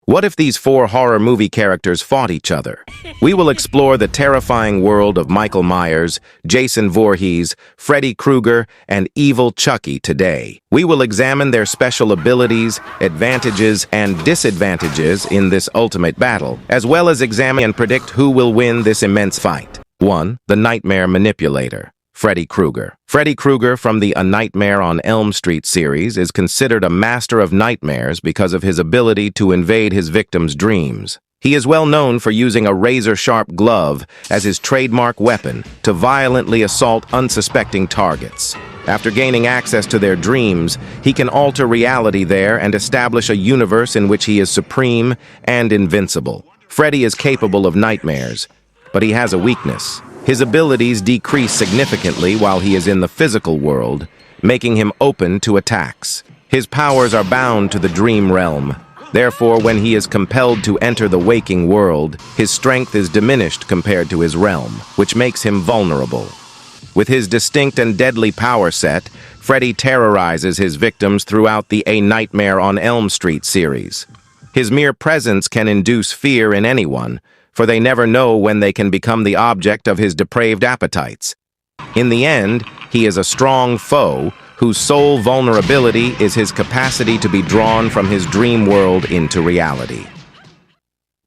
What if these four horror movie characters fought each other? We will explore the terrifying world of Michael Myers, Jason Voorhees, Freddy Krueger, and Evil Chucky today. We will examine their special abilities, advantages, and disadvantages in this ultimate battle, as well as examine and predict who will win this immense fight. 1. The Nightmare Manipulator. Freddy Krueger. Freddy Krueger from the A Nightmare on Elm Street series is considered a master of nightmares because of his ability to invade his victims' dreams. He is well known for using a razor-sharp glove as his trademark weapon to violently assault unsuspecting targets. After gaining access to their dreams, he can alter reality there and establish a universe in which he is supreme and invincible. Freddy is capable of nightmares, but he has a weakness. His abilities decrease significantly while he is in the physical world, making him open to attacks. His powers are bound to the dream realm. Therefore, when he is compelled to enter the waking world, his strength is diminished compared to his realm, which makes him vulnerable. With his distinct and deadly power set, Freddy terrorizes his victims throughout the A Nightmare on Elm Street series. His mere presence can induce fear in anyone, for they never know when they can become the object of his depraved appetites. In the end, he is a strong foe whose sole vulnerability is his capacity to be drawn from his dream world into reality.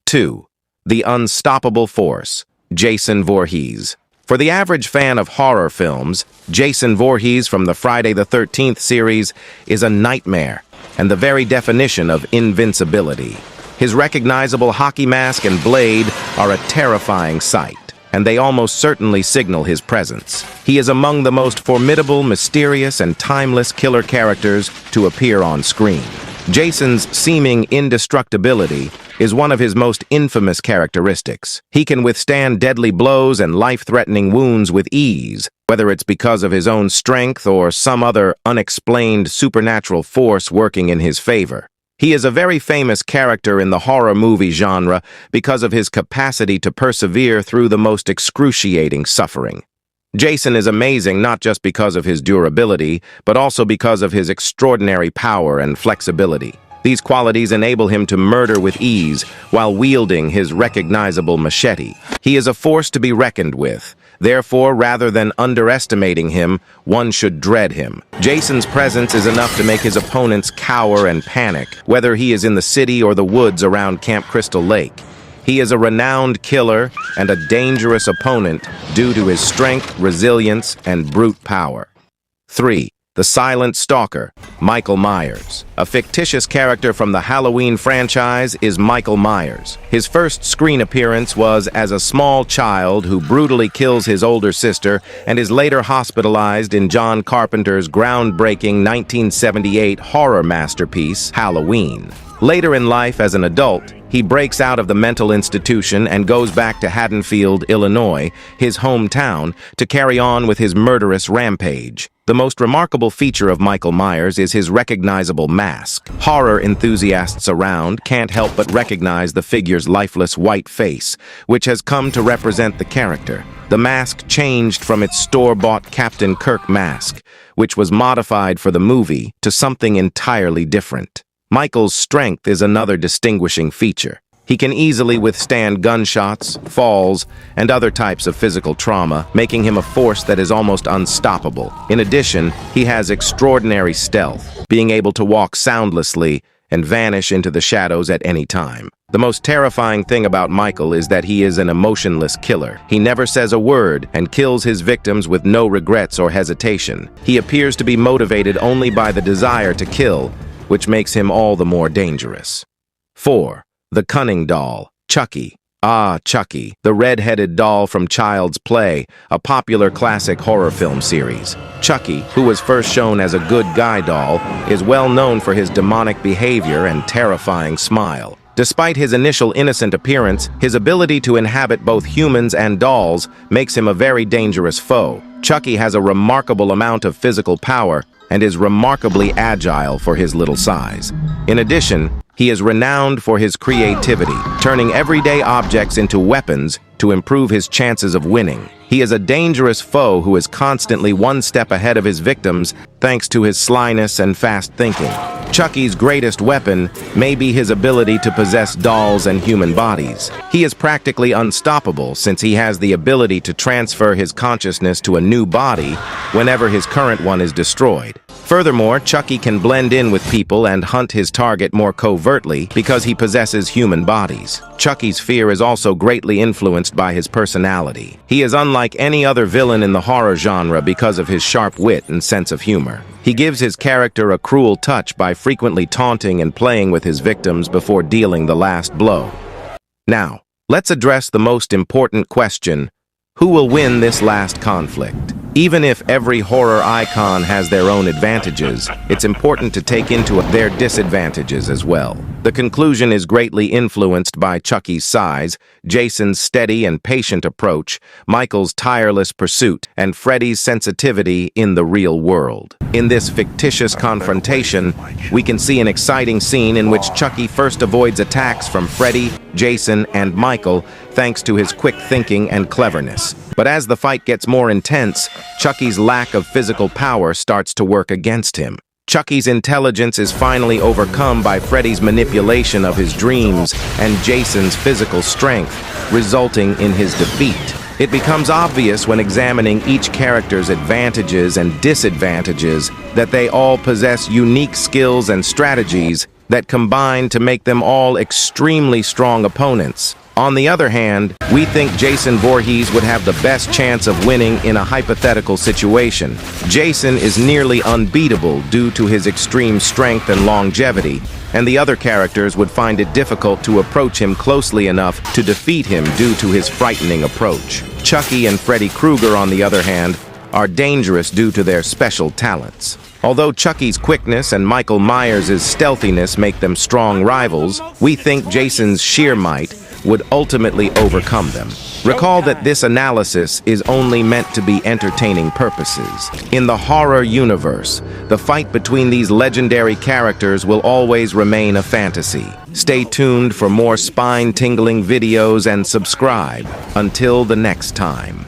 2. The Unstoppable Force. Jason Voorhees. For the average fan of horror films, Jason Voorhees from the Friday the 13th series is a nightmare and the very definition of invincibility. His recognizable hockey mask and blade are a terrifying sight, and they almost certainly signal his presence. He is among the most formidable, mysterious, and timeless killer characters to appear on screen. Jason's seeming indestructibility is one of his most infamous characteristics. He can withstand deadly blows and life-threatening wounds with ease, whether it's because of his own strength or some other unexplained supernatural force working in his favor. He is a very famous character in the horror movie genre because of his capacity to persevere through the most excruciating suffering. Jason is amazing not just because of his durability, but also because of his extraordinary power and flexibility. These qualities enable him to murder with ease while wielding his recognizable machete. He is a force to be reckoned with. Therefore, rather than underestimating him, one should dread him. Jason's presence is enough to make his opponents cower and panic, whether he is in the city or the woods around Camp Crystal Lake. He is a renowned killer and a dangerous opponent due to his strength, resilience, and brute power. 3. The Silent Stalker. Michael Myers. A fictitious character from the Halloween franchise is Michael Myers. His first screen appearance was as a small child who brutally kills his older sister and is later hospitalized in John Carpenter's groundbreaking 1978 horror masterpiece, Halloween. Later in life, as an adult, he breaks out of the mental institution and goes back to Haddonfield, Illinois, his hometown, to carry on with his murderous rampage. The most remarkable feature of Michael Myers is his recognizable mask. Horror enthusiasts around can't help but recognize the figure's lifeless white face, which has come to represent the character. The mask changed from its store-bought Captain Kirk mask, which was modified for the movie, to something entirely different. Michael's strength is another distinguishing feature. He can easily withstand gunshots, falls, and other types of physical trauma, making him a force that is almost unstoppable. In addition, he has extraordinary stealth, being able to walk soundlessly and vanish into the shadows at any time. The most terrifying thing about Michael is that he is an emotionless killer. He never says a word and kills his victims with no regrets or hesitation. He appears to be motivated only by the desire to kill, which makes him all the more dangerous. 4. The Cunning Doll. Chucky. Chucky, the red-headed doll from Child's Play, a popular classic horror film series. Chucky, who was first shown as a good guy doll, is well known for his demonic behavior and terrifying smile. Despite his initial innocent appearance, his ability to inhabit both humans and dolls makes him a very dangerous foe. Chucky has a remarkable amount of physical power and is remarkably agile for his little size. In addition, he is renowned for his creativity, turning everyday objects into weapons to improve his chances of winning. He is a dangerous foe who is constantly one step ahead of his victims thanks to his slyness and fast thinking. Chucky's greatest weapon may be his ability to possess dolls and human bodies. He is practically unstoppable since he has the ability to transfer his consciousness to a new body whenever his current one is destroyed. Furthermore, Chucky can blend in with people and hunt his target more covertly because he possesses human bodies. Chucky's fear is also greatly influenced by his personality. He is unlike any other villain in the horror genre because of his sharp wit and sense of humor. He gives his character a cruel touch by frequently taunting and playing with his victims before dealing the last blow. Now, let's address the most important question: who will win this last conflict? Even if every horror icon has their own advantages, it's important to take into their disadvantages as well. The conclusion is greatly influenced by Chucky's size, Jason's steady and patient approach, Michael's tireless pursuit, and Freddy's sensitivity in the real world. In this fictitious confrontation, we can see an exciting scene in which Chucky first avoids attacks from Freddy, Jason, and Michael thanks to his quick thinking and cleverness. But as the fight gets more intense, Chucky's lack of physical power starts to work against him. Chucky's intelligence is finally overcome by Freddy's manipulation of his dreams and Jason's physical strength, resulting in his defeat. It becomes obvious when examining each character's advantages and disadvantages that they all possess unique skills and strategies that combine to make them all extremely strong opponents. On the other hand, we think Jason Voorhees would have the best chance of winning in a hypothetical situation. Jason is nearly unbeatable due to his extreme strength and longevity, and the other characters would find it difficult to approach him closely enough to defeat him due to his frightening approach. Chucky and Freddy Krueger, on the other hand, are dangerous due to their special talents. Although Chucky's quickness and Michael Myers' stealthiness make them strong rivals, we think Jason's sheer might would ultimately overcome them. Recall that this analysis is only meant to be entertaining purposes. In the horror universe, the fight between these legendary characters will always remain a fantasy. Stay tuned for more spine-tingling videos and subscribe. Until the next time.